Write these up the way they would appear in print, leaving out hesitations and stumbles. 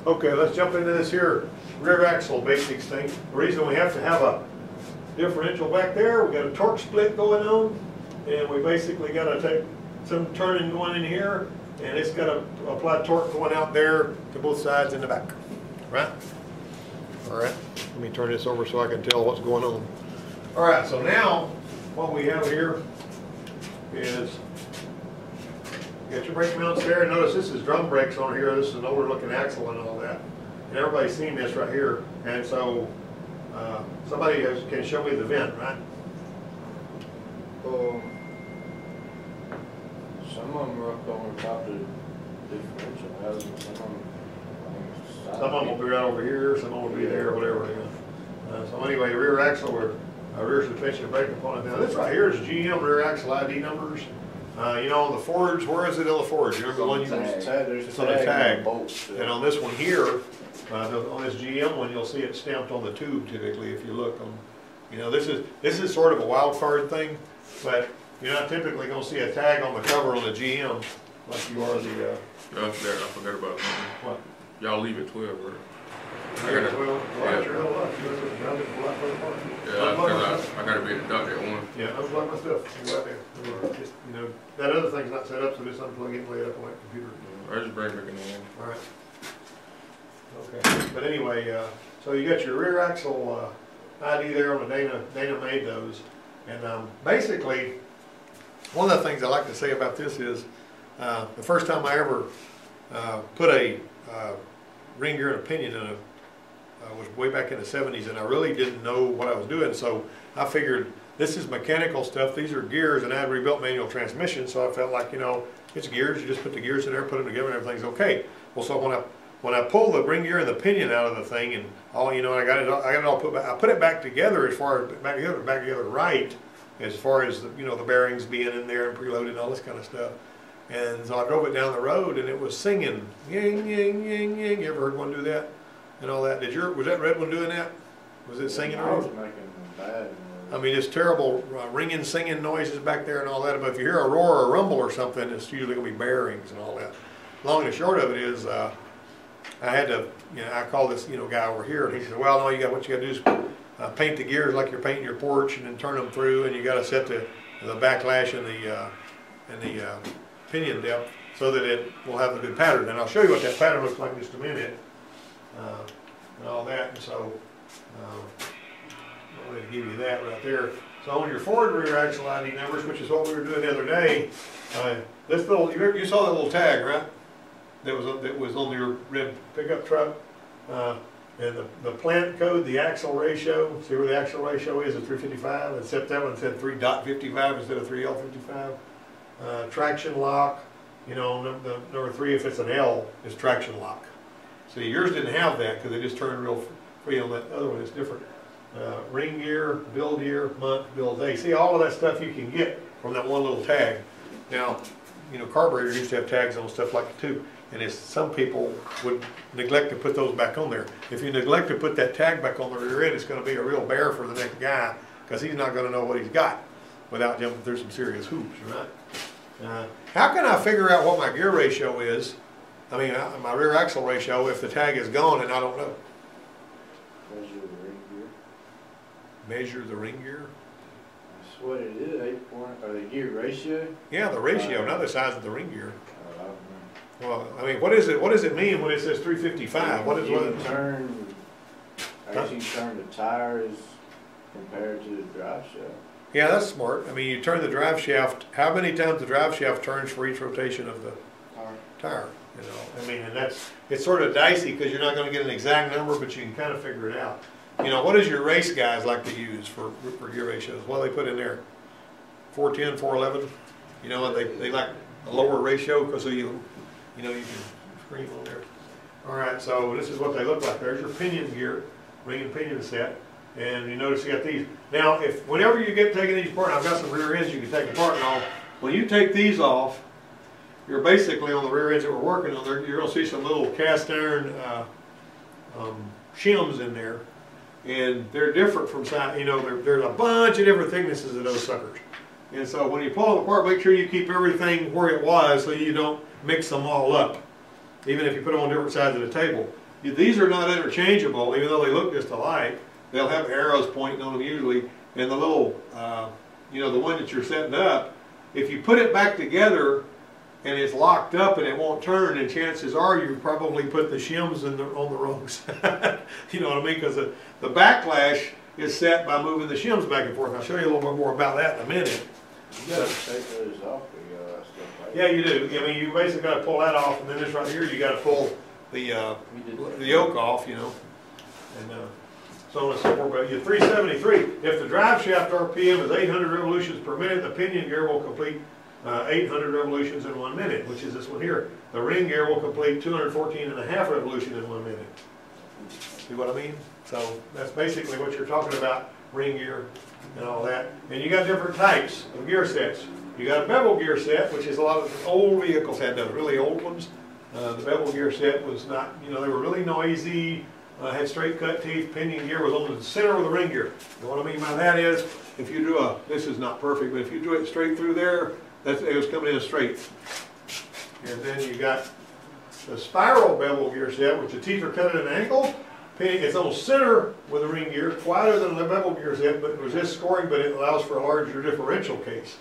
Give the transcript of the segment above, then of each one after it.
Okay, let's jump into this here rear axle basics thing. The reason we have to have a differential back there, we got a torque split going on, and we basically got to take some turning going in here, and it's got to apply torque going out there to both sides in the back, right? All right, let me turn this over so I can tell what's going on. All right, so now what we have here is you got your brake mounts there. Notice this is drum brakes on here. This is an older looking axle and all that. And everybody's seen this right here. And so somebody can show me the vent, right? Some of them are up on top of the differential housing. Some of them will be right over here. Some of them will be there, whatever. So anyway, rear axle or rear suspension brake component. Now this right here is GM rear axle ID numbers. You know, on the Fords, where is it on the Fords? You remember the one you used? It's on the tag. And on this one here, on this GM one, you'll see it stamped on the tube typically if you look. You know, this is sort of a wild card thing, but you're not typically going to see a tag on the cover on the GM like you are the... I forgot about that. What? Y'all leave it 12, right? I got it. Well, right your hell up. Yeah, because I got to be able to duck that one. Yeah, unplug my stuff. Go out there. Just, you know, that other thing's not set up, so just unplug it and lay it up on that computer. I just bring it in. All right. Okay. But anyway, so you got your rear axle ID there on the Dana made those, and basically, one of the things I like to say about this is the first time I ever put a ring gear and a pinion in was way back in the 70s, and I really didn't know what I was doing, so I figured this is mechanical stuff, these are gears, and I had rebuilt manual transmission, so I felt like, you know, it's gears, you just put the gears in there, put them together, and everything's okay. Well, so when I pull the ring gear and the pinion out of the thing, and all, you know, I got it all put back, I put it back together as far as back together right, as far as the, you know, the bearings being in there and preloaded and all this kind of stuff. And so I drove it down the road, and it was singing, yang, yang, yang, yang. You ever heard one do that? And all that. Was that red one doing that? Was it singing? I was making bad. I mean, it's terrible ringing, singing noises back there and all that. But if you hear a roar or a rumble or something, it's usually going to be bearings and all that. Long and short of it is, I had to, you know, I called this, you know, guy over here, and he said, well, no, what you got to do is paint the gears like you're painting your porch, and then turn them through, and you got to set the backlash and the pinion depth so that it will have a good pattern. And I'll show you what that pattern looks like in just a minute, and all that. And so I'm going to give you that right there. So on your Ford rear axle ID numbers, which is what we were doing the other day, this little, you saw that little tag, right? That was on your red pickup truck. And the plant code, the axle ratio, see where the axle ratio is at 355, except that one said 3.55 instead of 3L55. Traction lock, you know, the number 3, if it's an L, is traction lock. See, yours didn't have that because they just turned real free on that other one. It's different. Ring gear, build year, month, build day. See, all of that stuff you can get from that one little tag. Now, you know, carburetors used to have tags on stuff like that too. And some people would neglect to put those back on there. If you neglect to put that tag back on the rear end, it's going to be a real bear for the next guy because he's not going to know what he's got without jumping through some serious hoops, right? How can I figure out what my gear ratio is? I mean, my rear axle ratio if the tag is gone and I don't know. Measure the ring gear. Measure the ring gear? That's what it is, 8 point, or the gear ratio? Yeah, the ratio, not the size of the ring gear. I don't know. Well, I mean, what does it mean when it says 355? What is it? Actually turn the tires compared to the drive shaft. Yeah, that's smart. I mean, you turn the drive shaft, how many times the drive shaft turns for each rotation of the tire? You know, I mean, and it's sort of dicey because you're not going to get an exact number, but you can kind of figure it out. You know, what does your race guys like to use for gear ratios? What do they put in there? 410, 411? You know what, they like a lower ratio because you know, you can scream on there. All right, so this is what they look like. There's your pinion gear, ring and pinion set. And you notice you got these. Now, whenever you get taking these apart, I've got some rear ends you can take apart and all. When you take these off, you're basically on the rear ends that we're working on there, you're going to see some little cast iron shims in there. And they're different from side, you know, there's a bunch of different thicknesses of those suckers. And so when you pull them apart, make sure you keep everything where it was so you don't mix them all up, even if you put them on different sides of the table. these are not interchangeable, even though they look just alike. They'll have arrows pointing on them usually, and the little, you know, the one that you're setting up, if you put it back together and it's locked up and it won't turn, then chances are you probably put the shims on the wrong side. You know what I mean? Because the backlash is set by moving the shims back and forth. I'll show you a little bit more about that in a minute. You gotta take those off, that stuff, right? Yeah, you do. I mean, you basically got to pull that off, and then this right here, you got to pull the yoke off, you know, and so on and so forth. But you 373. If the drive shaft RPM is 800 revolutions per minute, the pinion gear will complete 800 revolutions in 1 minute, which is this one here. The ring gear will complete 214 and a half revolutions in 1 minute. See what I mean? So that's basically what you're talking about, ring gear and all that. And you got different types of gear sets. You got a bevel gear set, which is a lot of the old vehicles had those, really old ones. The bevel gear set was not, you know, they were really noisy, had straight cut teeth, pinion gear was on the center of the ring gear. And what I mean by that is, if you drew this is not perfect, but if you drew it straight through there, it was coming in straight. And then you got the spiral bevel gear set, which the teeth are cut at an angle. It's on center with the ring gear, quieter than the bevel gear set, but resists scoring, but it allows for a larger differential case,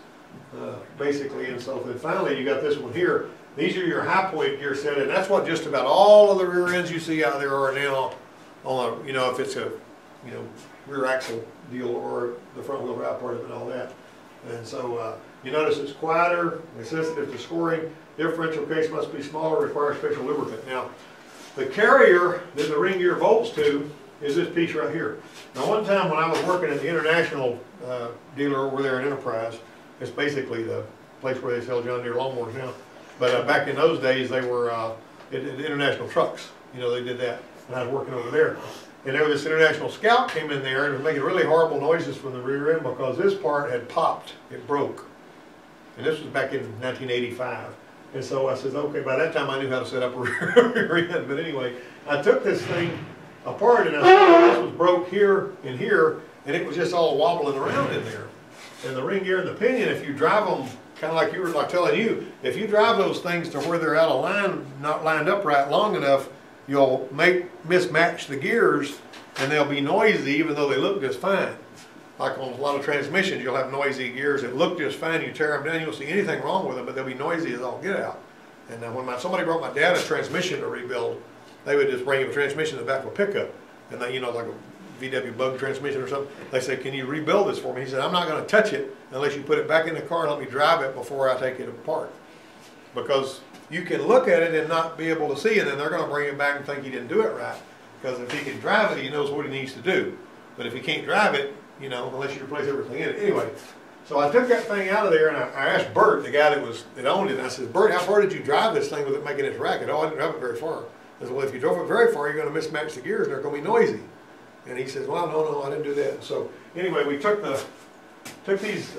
basically. And so then finally you got this one here. These are your high point gear set, and that's what just about all of the rear ends you see out there are now on a, you know, if it's a, you know, rear axle deal or the front wheel drive part of it and all that. And so you notice it's quieter, it's sensitive to scoring, differential case must be smaller, requires special lubricant. Now, the carrier that the ring gear bolts to is this piece right here. Now one time when I was working at the international dealer over there in Enterprise, it's basically the place where they sell John Deere lawnmowers now, but back in those days they were international trucks, you know, they did that, and I was working over there. And there was this International Scout came in there and was making really horrible noises from the rear end because this part had popped, it broke. And this was back in 1985. And so I said, okay, by that time I knew how to set up a rear end. But anyway, I took this thing apart and I saw this was broke here and here, and it was just all wobbling around in there. And the ring gear and the pinion, if you drive them, kind of like you were like telling you, if you drive those things to where they're out of line, not lined up right long enough, you'll mismatch the gears and they'll be noisy even though they look just fine. Like on a lot of transmissions, you'll have noisy gears that look just fine. You tear them down, you don't see anything wrong with them, but they'll be noisy as all get out. And when somebody brought my dad a transmission to rebuild, they would just bring him a transmission in the back of a pickup. And they, you know, like a VW Bug transmission or something. They said, can you rebuild this for me? He said, I'm not going to touch it unless you put it back in the car and let me drive it before I take it apart. Because you can look at it and not be able to see, and then they're going to bring it back and think he didn't do it right. Because if he can drive it, he knows what he needs to do. But if he can't drive it, you know, unless you replace everything in it. Anyway, so I took that thing out of there and I asked Bert, the guy that owned it, and I said, Bert, how far did you drive this thing with it making its racket? Oh, I didn't drive it very far. I said, well, if you drove it very far, you're going to mismatch the gears and they're going to be noisy. And he says, well, no, I didn't do that. So anyway, we took these,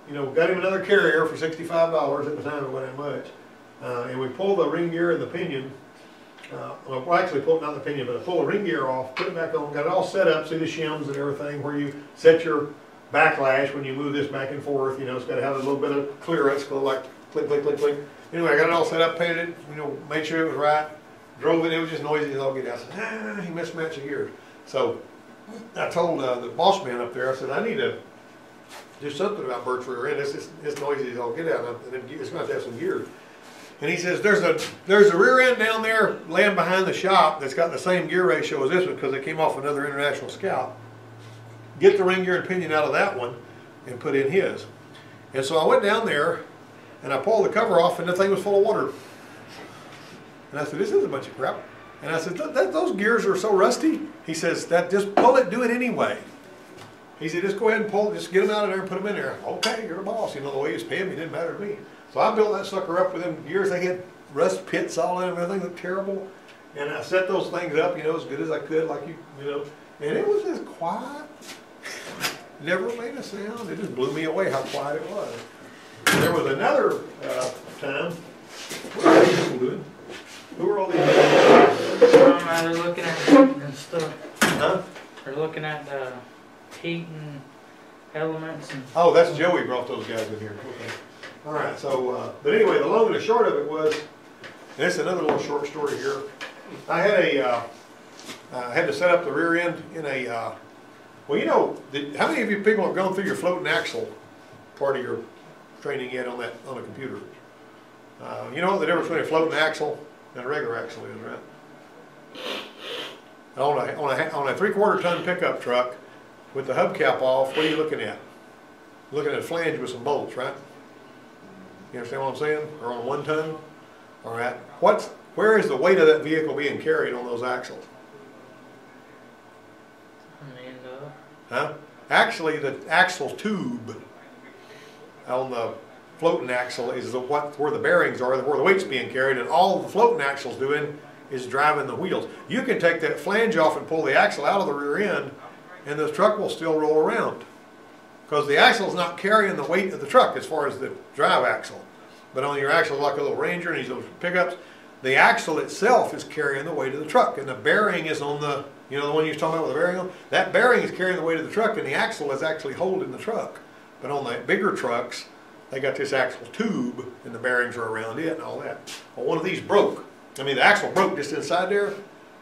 you know, got him another carrier for $65 at the time, it wasn't much. And we pulled the ring gear and the pinion. Well, actually pulled not the pinion, but I pulled the ring gear off, put it back on, got it all set up, see the shims and everything, where you set your backlash when you move this back and forth. You know, it's got to have a little bit of clearance, go like click, click, click, click. Anyway, I got it all set up, painted it, you know, made sure it was right, drove it was just noisy as all get out. I said, he mismatched the gears. So I told the boss man up there, I said, I need to do something about Bert's rear end. It's noisy as all get out, and it's going to have some gears. And he says, there's a rear end down there laying behind the shop that's got the same gear ratio as this one because it came off another International Scout. Get the ring gear and pinion out of that one and put in his. And so I went down there and I pulled the cover off and the thing was full of water. And I said, this is a bunch of crap. And I said, those gears are so rusty. He says, just pull it, do it anyway. He said, just go ahead and pull it, just get them out of there and put them in there. Okay, you're the boss. You know, the way he was paying me, it didn't matter to me. So I built that sucker up with them gears. They had rust pits all in them, everything looked terrible. And I set those things up, you know, as good as I could, like you know. And it was just quiet. Never made a sound. It just blew me away how quiet it was. And there was another time. What are these people doing? Who are all these people? They're looking at heat and stuff. Huh? They're looking at heat and elements. And oh, that's Joey brought those guys in here. Okay. All right, so, but anyway, the long and the short of it was, and it's another little short story here. I had to set up the rear end in a, well, you know, how many of you people have gone through your floating axle part of your training yet on a computer? You know what the difference between a floating axle and a regular axle is, right? On a 3/4 ton pickup truck with the hubcap off, what are you looking at? Looking at a flange with some bolts, right? You understand what I'm saying? Or on a 1 ton? All right. Where is the weight of that vehicle being carried on those axles? Huh? Actually, the axle tube on the floating axle is where the bearings are, where the weight's being carried, and all the floating axle's doing is driving the wheels. You can take that flange off and pull the axle out of the rear end, and the truck will still roll around, because the axle's not carrying the weight of the truck as far as the drive axle. But on your axle, like a little Ranger and these little pickups, the axle itself is carrying the weight of the truck, and the bearing is on the, you know, the one you're talking about with the bearing on? That bearing is carrying the weight of the truck, and the axle is actually holding the truck. But on the bigger trucks, they got this axle tube, and the bearings are around it and all that. Well, one of these broke. I mean, the axle broke just inside there,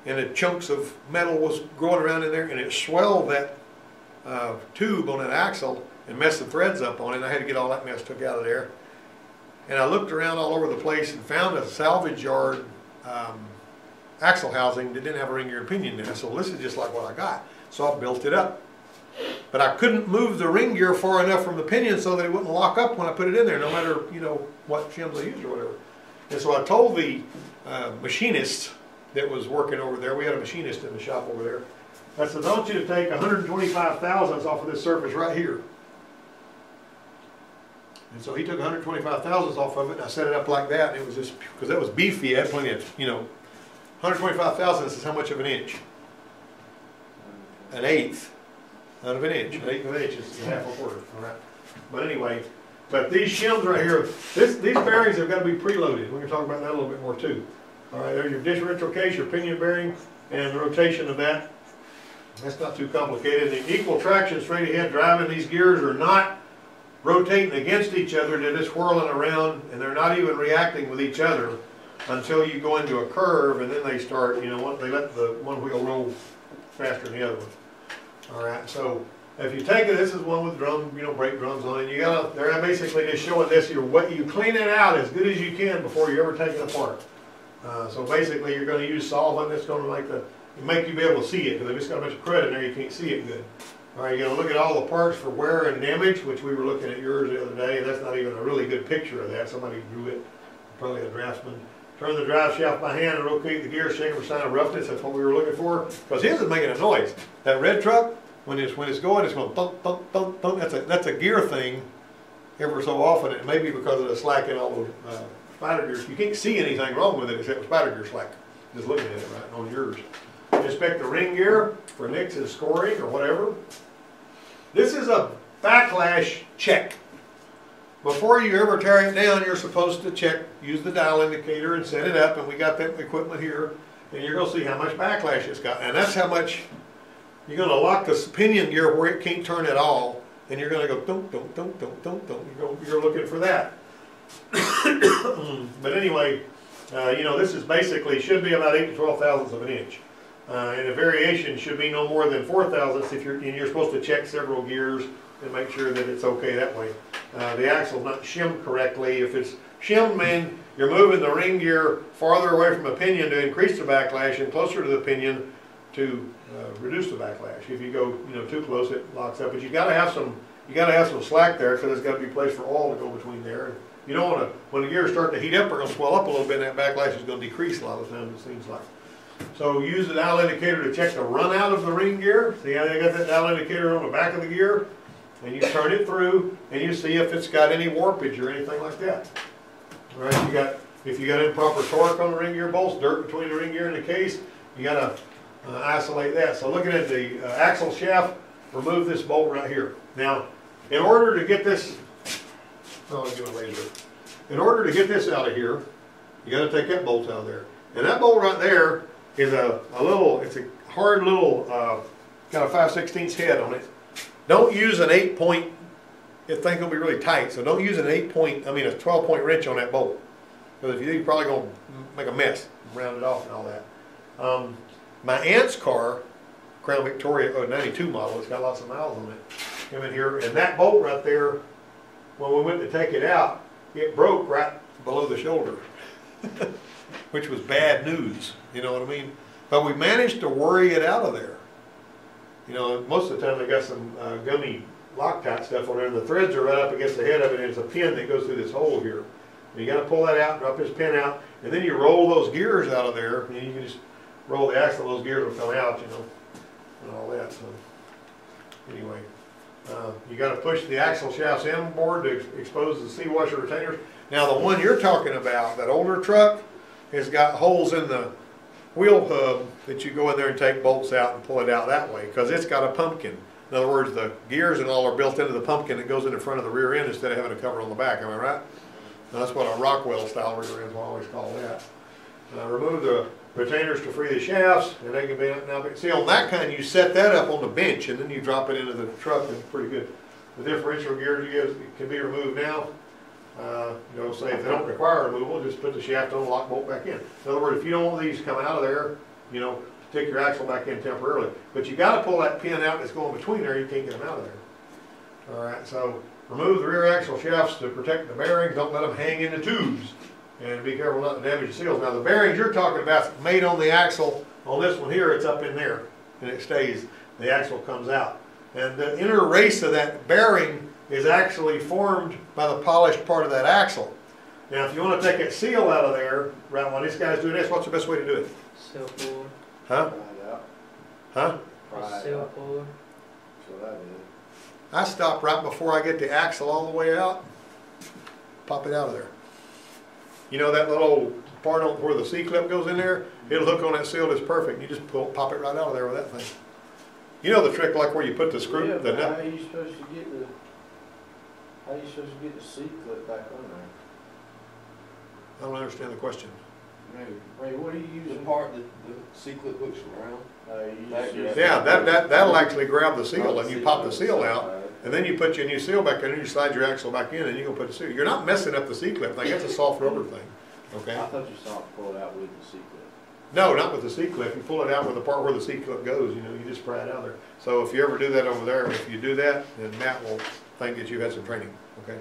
and the chunks of metal was growing around in there, and it swelled that tube on that axle and messed the threads up on it, and I had to get all that mess took out of there. And I looked around all over the place and found a salvage yard axle housing that didn't have a ring gear and pinion in it. So this is just like what I got. So I built it up. But I couldn't move the ring gear far enough from the pinion so that it wouldn't lock up when I put it in there, no matter, you know, what shims I used or whatever. And so I told the machinist that was working over there, we had a machinist in the shop over there, I said, I want you to take 125 thousandths off of this surface right here. And so he took 125 thousandths off of it, and I set it up like that, and it was just, because that was beefy, it had plenty of, you know, 125 thousandths is how much of an inch? An eighth out of an inch. An eighth of an inch is half a quarter, all right? But anyway, but these shims right here, these bearings have got to be preloaded. We can talk about that a little bit more too. All right, there's your differential case, your pinion bearing, and the rotation of that. That's not too complicated. The equal traction straight ahead driving, these gears are not rotating against each other, they're just whirling around, and they're not even reacting with each other until you go into a curve, and then they start, you know, they let the one wheel roll faster than the other one. All right, so if you take it, this is one with drum, you know, brake drums on it. You gotta, they're basically just showing this. You clean it out as good as you can before you ever take it apart. So basically, you're going to use solvent that's going to make you be able to see it, because if it's got a bunch of crud in there, you can't see it good. All right, you're going to look at all the parts for wear and damage, which we were looking at yours the other day. That's not even a really good picture of that. Somebody drew it, probably a draftsman. Turn the drive shaft by hand and rotate the gear, shake for sign of roughness. That's what we were looking for. Because his is making a noise. That red truck, when it's going, it's going thump, thump, thump, thump. That's a gear thing ever so often. It may be because of the slack in all those spider gears. You can't see anything wrong with it except spider gear slack. Just looking at it right on yours. Inspect the ring gear for nicks and scoring or whatever. This is a backlash check. Before you ever tear it down, you're supposed to check, use the dial indicator and set it up, and we got that equipment here, and you're going to see how much backlash it's got. And that's how much you're going to lock the pinion gear where it can't turn at all, and you're going to go dunk, dunk, dunk, dunk, dunk, dunk. You're looking for that. But anyway, you know, this is basically, should be about 8 to 12 thousandths of an inch. And the variation should be no more than 4 thousandths if you're supposed to check several gears and make sure that it's okay that way. The axle's not shimmed correctly. If it's shimmed, man, you're moving the ring gear farther away from the pinion to increase the backlash and closer to the pinion to reduce the backlash. If you go, you know, too close, it locks up. But you got to have some slack there, because there's got to be a place for oil to go between there. And you don't want to, when the gears start to heat up, they're going to swell up a little bit, and that backlash is going to decrease a lot of times, it seems like. So use the dial indicator to check the run out of the ring gear. See how they got that dial indicator on the back of the gear? And you turn it through, and you see if it's got any warpage or anything like that. All right, if you got improper torque on the ring gear bolts, dirt between the ring gear and the case, you got to isolate that. So looking at the axle shaft, remove this bolt right here. Now, in order to get this, I'll give it a laser. In order to get this out of here, you got to take that bolt out of there. And that bolt right there is it's a hard little, got a 5/16 head on it. Don't use an 8-point, the thing will be really tight, so don't use a 12-point wrench on that bolt. Because if you do, you're probably going to make a mess, round it off and all that. My aunt's car, Crown Victoria, 92 model, it's got lots of miles on it, came in here, and that bolt right there, when we went to take it out, it broke right below the shoulder, which was bad news, you know what I mean? But we managed to worry it out of there. You know, most of the time they got some gummy Loctite stuff on there, and the threads are right up against the head of it, and it's a pin that goes through this hole here. And you got to pull that out, drop this pin out, and then you roll those gears out of there, and you can just roll the axle, those gears will come out, you know, and all that. So anyway, you got to push the axle shafts inboard to expose the sea washer retainers. Now the one you're talking about, that older truck, has got holes in the wheel hub that you go in there and take bolts out and pull it out that way, because it's got a pumpkin. In other words, the gears and all are built into the pumpkin that goes in the front of the rear end instead of having a cover on the back. Am I right? Now, that's what a Rockwell style rear ends will always call that. Remove the retainers to free the shafts, and they can be now. See, on that kind, you set that up on the bench, and then you drop it into the truck, and it's pretty good. The differential gears you get can be removed now. You know, say if they don't require removal, just put the shaft on, lock bolt back in. In other words, if you don't want these to come out of there, you know, stick your axle back in temporarily. But you got to pull that pin out that's going between there. You can't get them out of there. All right, so remove the rear axle shafts to protect the bearings. Don't let them hang in the tubes. And be careful not to damage the seals. Now the bearings you're talking about made on the axle, on this one here, it's up in there. And it stays. The axle comes out. And the inner race of that bearing is actually formed by the polished part of that axle. Now if you want to take that seal out of there, right when this guy's doing this, what's the best way to do it? Seal puller. Huh? Pry it out. Huh? Pry it Seal out. puller. So that is. I stop right before I get the axle all the way out, pop it out of there. You know that little part on where the C-clip goes in there? It'll hook on that seal just perfect. You just pop it right out of there with that thing. You know the trick, like where you put the screw, Yeah, the but nut. how are you supposed to get the, how are you supposed to get the seat clip back on there? I don't understand the question. Ray, what are you The using? part that the C-clip hooks around. You just- Yeah, that'll actually grab the seal, and you pop the seal out, and then you put your new seal back in, and you slide your axle back in, and you go put the seal. You're not messing up the C-clip thing. It's a soft rubber thing. Okay. I thought you saw it pull it out with the seat clip. No, not with the C-clip. You pull it out with the part where the C-clip goes, you know, you just pry it out of there. So if you ever do that over there, if you do that, then Matt will think that you've had some training, okay?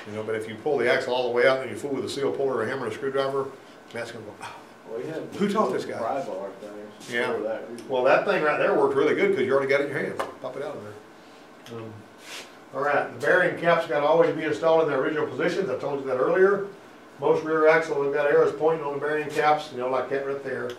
You know, but if you pull the axle all the way out and you fool with a seal puller, a hammer, and a screwdriver, Matt's gonna go, oh. Well, he had Who taught this guy? pry bar things. Yeah. for that reason. Well, that thing right there works really good because you already got it in your hand. Pop it out of there. All right, the bearing caps got to always be installed in their original positions. I told you that earlier. Most rear axles have got arrows pointing on the bearing caps, you know, like that right there.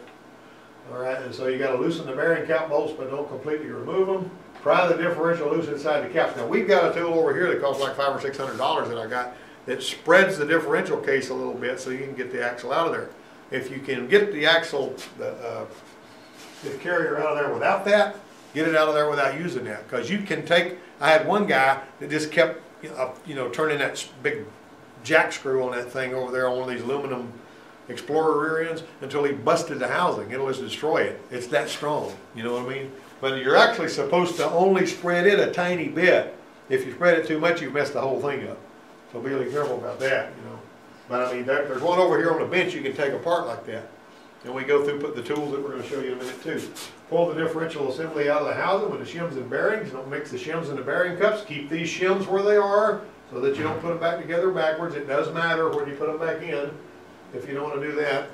All right, and so you got to loosen the bearing cap bolts, but don't completely remove them. Pry the differential loose inside the caps. Now we've got a tool over here that costs like $500 or $600 that I got that spreads the differential case a little bit so you can get the axle out of there. If you can get the axle, the carrier out of there without that, get it out of there without using that. Because you can take, I had one guy that just kept, you know, turning that big jack screw on that thing over there on one of these aluminum Explorer rear ends until he busted the housing. It'll just destroy it. It's that strong, you know what I mean? But you're actually supposed to only spread it a tiny bit. If you spread it too much, you've messed the whole thing up. So be really careful about that, you know. But I mean, there's one over here on the bench you can take apart like that. And we go through, put the tools that we're going to show you in a minute too. Pull the differential assembly out of the housing with the shims and bearings. Don't mix the shims and the bearing cups. Keep these shims where they are so that you don't put them back together backwards. It does matter when you put them back in if you don't want to do that.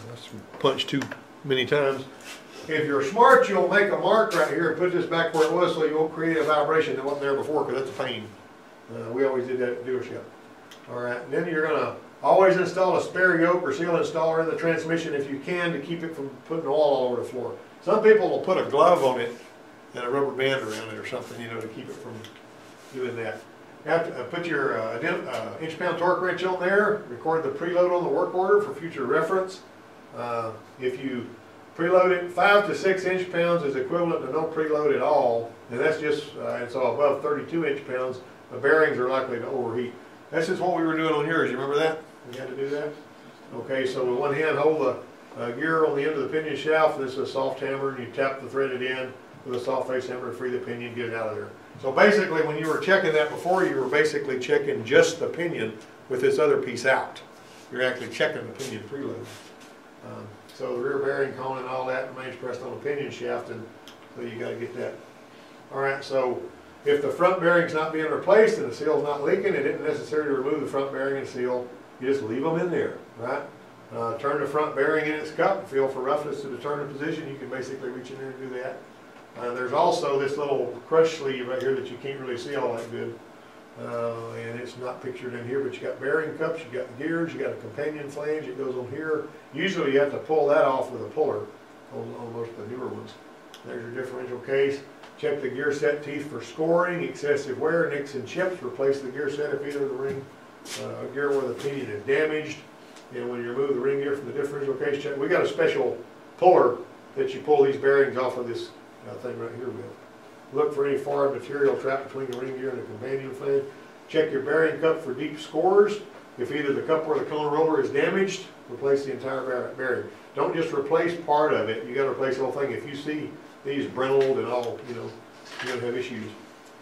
That's punched too many times. If you're smart, you'll make a mark right here and put this back where it was so you won't create a vibration that wasn't there before, because that's a pain. We always did that at the dealership. All right, and then you're going to always install a spare yoke or seal installer in the transmission if you can to keep it from putting oil all over the floor. Some people will put a glove on it and a rubber band around it or something, you know, to keep it from doing that. You have to put your inch-pound torque wrench on there, record the preload on the work order for future reference. If you preload it, 5 to 6 inch-pounds is equivalent to no preload at all, and that's just, and so above 32 inch-pounds, the bearings are likely to overheat. That's just what we were doing on yours, you remember that? We had to do that? Okay, so with one hand, hold the gear on the end of the pinion shaft. This is a soft hammer, and you tap the threaded end with a soft face hammer to free the pinion, get it out of there. So basically, when you were checking that before, you were basically checking just the pinion with this other piece out. You're actually checking the pinion preload. So the rear bearing cone and all that remains pressed on the pinion shaft, and so you gotta get that. All right, so if the front bearing's not being replaced and the seal's not leaking, it isn't necessary to remove the front bearing and seal. You just leave them in there, right? Turn the front bearing in its cup and feel for roughness to determine position. You can basically reach in there and do that. There's also this little crush sleeve right here that you can't really see all that good. And it's not pictured in here, but you got bearing cups, you got the gears, you got a companion flange, it goes on here. Usually you have to pull that off with a puller on most of the newer ones. There's your differential case. Check the gear set teeth for scoring, excessive wear, nicks and chips. Replace the gear set if either of the ring gear where the pinion is damaged. And when you remove the ring gear from the differential case, check. We got a special puller that you pull these bearings off of this thing right here with. Look for any foreign material trapped between the ring gear and the companion flange. Check your bearing cup for deep scores. If either the cup or the cone roller is damaged, replace the entire bearing. Don't just replace part of it. You got to replace the whole thing. If you see these brindled and all, you know, you're gonna have issues.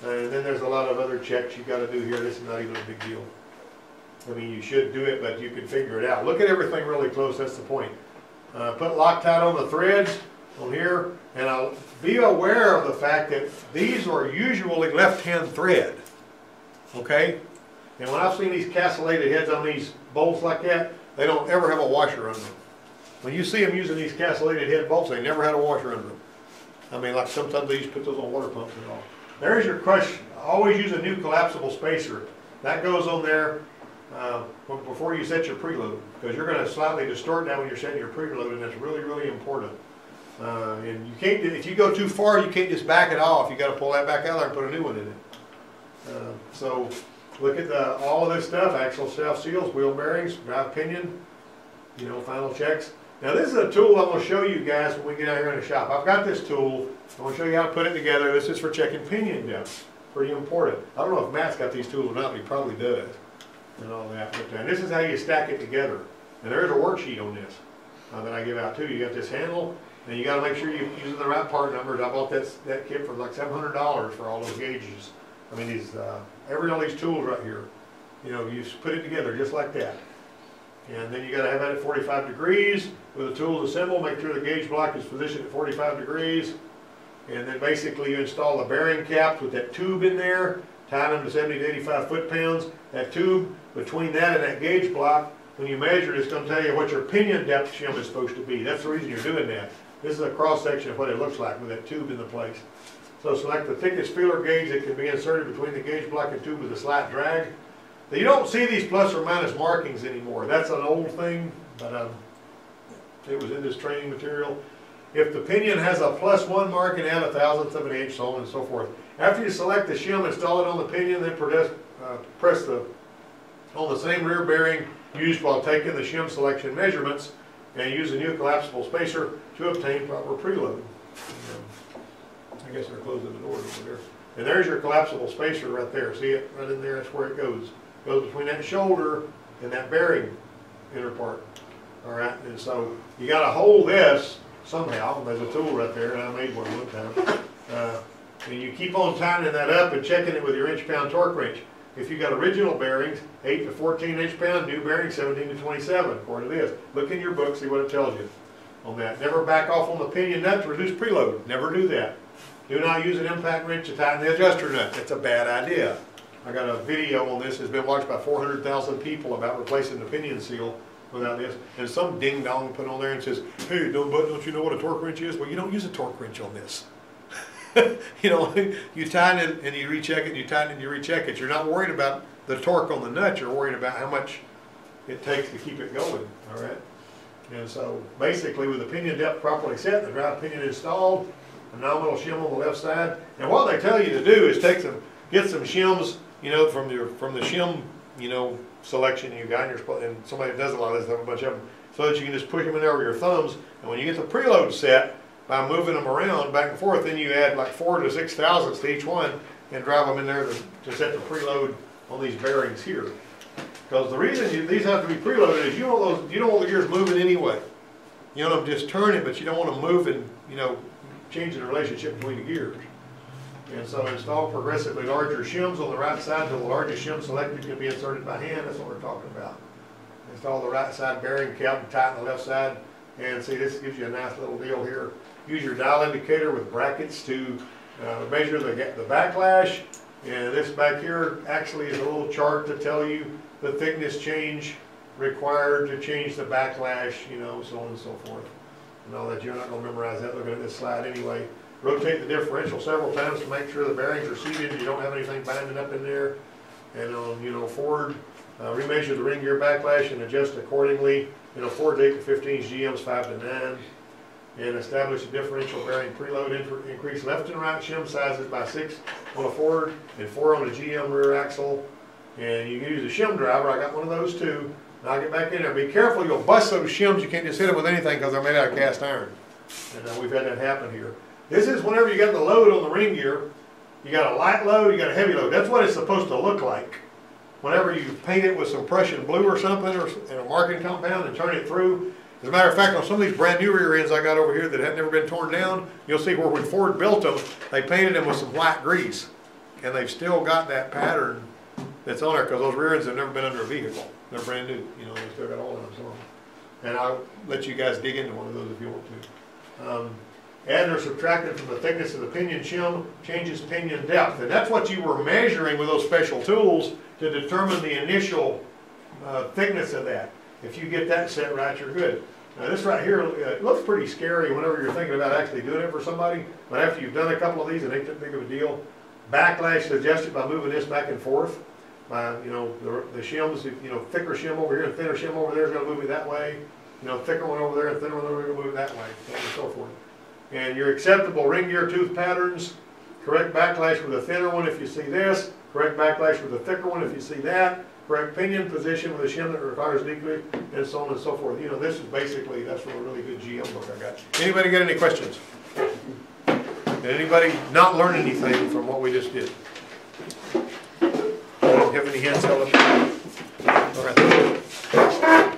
And then there's a lot of other checks you got to do here. This is not even a big deal. I mean, you should do it, but you can figure it out. Look at everything really close. That's the point. Put Loctite on the threads on here, and be aware of the fact that these are usually left-hand thread. Okay? And when I've seen these castellated heads on these bolts like that, they don't ever have a washer under them. When you see them using these castellated head bolts, they never had a washer under them. I mean, like sometimes they used to put those on water pumps and all. There's your crush. Always use a new collapsible spacer. That goes on there before you set your preload, because you're going to slightly distort that when you're setting your preload, and that's really, really important. And you can't, if you go too far, you can't just back it off. You got to pull that back out there and put a new one in it. So look at all of this stuff: axle shaft seals, wheel bearings, drive pinion. You know, final checks. Now this is a tool I'm going to show you guys when we get out here in the shop. I've got this tool. I'm going to show you how to put it together. This is for checking pinion depth. Pretty important. I don't know if Matt's got these tools or not, but he probably does. And all that. But this is how you stack it together. And there's a worksheet on this that I give out too. You got this handle, and you got to make sure you're using the right part numbers. I bought that kit for like $700 for all those gauges. I mean, all these tools right here. You know, you just put it together just like that. And then you got to have that at 45 degrees with the tools assembled. Make sure the gauge block is positioned at 45 degrees. And then basically you install the bearing caps with that tube in there, tie them to 70 to 85 foot-pounds. That tube, between that and that gauge block, when you measure it, it's going to tell you what your pinion depth shim is supposed to be. That's the reason you're doing that. This is a cross-section of what it looks like with that tube in the place. So select the thickest feeler gauge that can be inserted between the gauge block and tube with a slight drag. Now, you don't see these plus or minus markings anymore. That's an old thing, but it was in this training material. If the pinion has a +1 marking, add 1/1000th of an inch, so on and so forth. After you select the shim, install it on the pinion, then press on the same rear bearing used while taking the shim selection measurements, and use a new collapsible spacer to obtain proper preload. I guess they're closing the doors over there. And there's your collapsible spacer right there. See it right in there? That's where it goes. Goes between that shoulder and that bearing inner part. All right, and so you got to hold this somehow. There's a tool right there, and I made one time. And you keep on tightening that up and checking it with your inch-pound torque wrench. If you got original bearings, 8 to 14 inch-pound, new bearings 17 to 27, according to this. Look in your book, see what it tells you on that. Never back off on the pinion nut to reduce preload. Never do that. Do not use an impact wrench to tighten the adjuster nut. That's a bad idea. I got a video on this. It's been watched by 400,000 people about replacing the pinion seal without this. And some ding dong put on there and says, "Hey, don't you know what a torque wrench is?" Well, you don't use a torque wrench on this. You know, you tighten it and you recheck it, you tighten it and you recheck it. You're not worried about the torque on the nut. You're worried about how much it takes to keep it going. All right. And so basically, with the pinion depth properly set, the drive pinion installed, a nominal shim on the left side. And what they tell you to do is get some shims, you know, from the shim, you know, selection you got in your, and somebody that does a lot of this, have a bunch of them, so that you can just push them in there with your thumbs. And when you get the preload set, by moving them around back and forth, then you add like 4 to 6 thousandths to each one and drive them in there to set the preload on these bearings here. Because the reason these have to be preloaded is you don't want the gears moving anyway. You want them just turning, but you don't want them moving, you know, changing the relationship between the gears. And so install progressively larger shims on the right side until the largest shim selected can be inserted by hand. That's what we're talking about. Install the right side bearing cap and tighten the left side. And see, this gives you a nice little deal here. Use your dial indicator with brackets to measure the backlash. And this back here actually is a little chart to tell you the thickness change required to change the backlash, you know, so on and so forth. And all that, you're not gonna memorize that looking at this slide anyway. Rotate the differential several times to make sure the bearings are seated, you don't have anything binding up in there. And on, you know, Ford, remeasure the ring gear backlash and adjust accordingly. You know, Ford's 8 to 15, GM's 5 to 9. And establish a differential bearing preload, increase left and right shim sizes by 6 on a Ford and 4 on a GM rear axle. And you can use a shim driver, I got one of those too. Now get back in there, be careful, you'll bust those shims, you can't just hit them with anything because they're made out of cast iron. And we've had that happen here. This is whenever you got the load on the ring gear, you got a light load, you got a heavy load. That's what it's supposed to look like. Whenever you paint it with some Prussian blue or something, or in a marking compound and turn it through. As a matter of fact, on some of these brand new rear ends I got over here that have never been torn down, you'll see where when Ford built them, they painted them with some white grease. And they've still got that pattern that's on there because those rear ends have never been under a vehicle. They're brand new, you know, they still got all of them. So. And I'll let you guys dig into one of those if you want to. Adding or subtracting from the thickness of the pinion shim changes pinion depth. And that's what you were measuring with those special tools to determine the initial thickness of that. If you get that set right, you're good. Now this right here, it looks pretty scary whenever you're thinking about actually doing it for somebody. But after you've done a couple of these, it ain't that big of a deal. Backlash is adjusted by moving this back and forth. You know, the shims, you know, thicker shim over here and thinner shim over there is going to move it that way. You know, thicker one over there and thinner one over there is going to move it that way, so on and so forth. And your acceptable ring gear tooth patterns, correct backlash with a thinner one if you see this, correct backlash with a thicker one if you see that, correct pinion position with a shim that requires decrease, and so on and so forth. You know, this is basically, that's from a really good GM book I got. Anybody got any questions? Did anybody not learn anything from what we just did? Have any hands held up? All right.